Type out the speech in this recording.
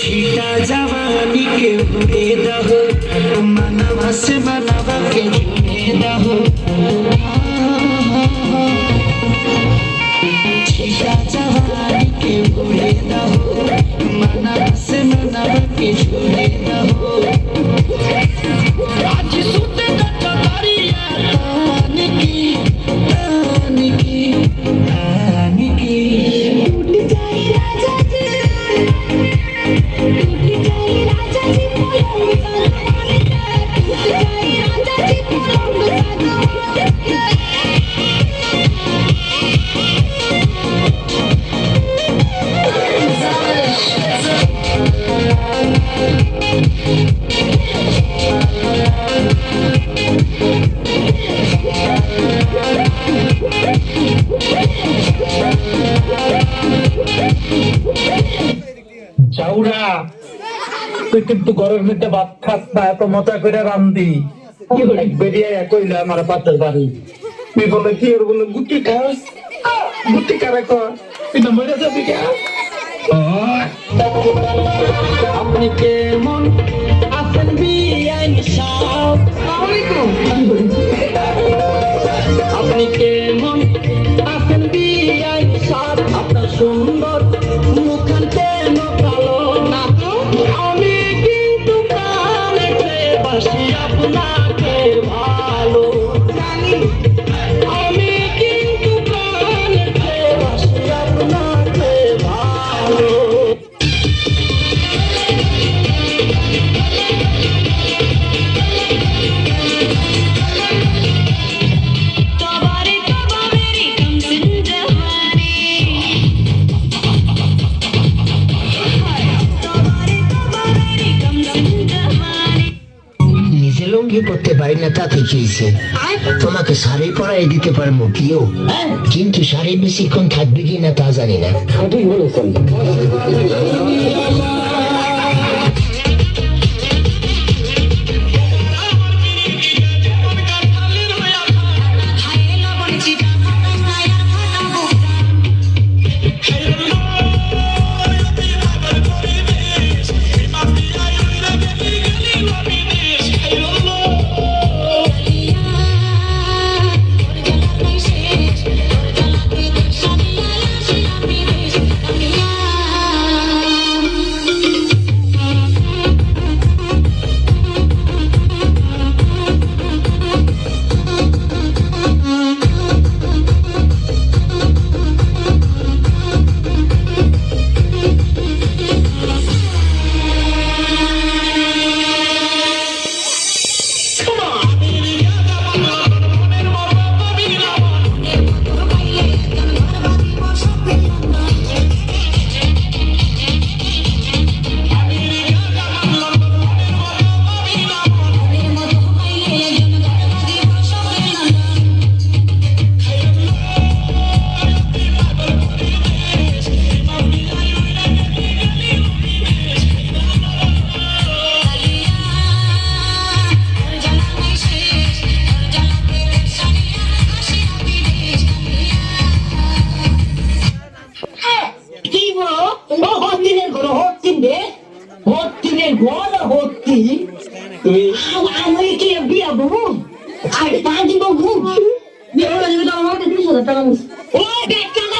छीटा जवानी के उड़े दहो, मनवा से मनवा के जुड़े दहो। छीटा जवानी के उड़े दहो, मनवा से मनवा के जुड़े दहो। आज सुते दरिया तान की तान की तान की। टूट जाए राजा जी, टूट जाए राजा जी पलंग सागवान का, टूट जाए राजा जी पलंग सागवान का। চাউরা, তুই কিন্তু ঘরের মধ্যে ভাত খাস না, এত মজা করে রান্ধি। কি হলো বেরিয়ে কইলে আমার পাতে বাড়ি, তুই বলে কি ওর বলে গুটি খাস, গুটি কারে কর, তুই না মরে যাবি কে? আপনি কেমন আছেন বিআইন সাহেব? আপনি কেমন আছেন বিআইন সাহেব? আপনার সুন্দর মুখখান কেন কালো না? আমি কিন্তু প্রাণেতে বাসি আপনাকে ভালো জানি। আমি কিন্তু প্রাণেতে বাসি আপনাকে ভালো। तबारे तबा मेरी कमसिन जवानी, तबारे तबा मेरी कमसिन जवानी। নিজে লুঙ্গি পরতে পারি না তাতে কি হয়েছে? তোমাকে শাড়ি পরাই দিতে পারবো কিও, কিন্তু শাড়ি বেশিক্ষণ থাকবে কি না তা জানি না। সঠিক বলেছেন। हाय लबन चिटा खाना यार खाना बुकरा। गलिया और जला नहीं शेष, और जला के शादिया शिला विदेश। गलिया আমি কি বিয়া বউ আর 5 দিন ঘুম বিয়ে হলো যদি আমার 30,000 টাকা ও ব্যাগ টাকা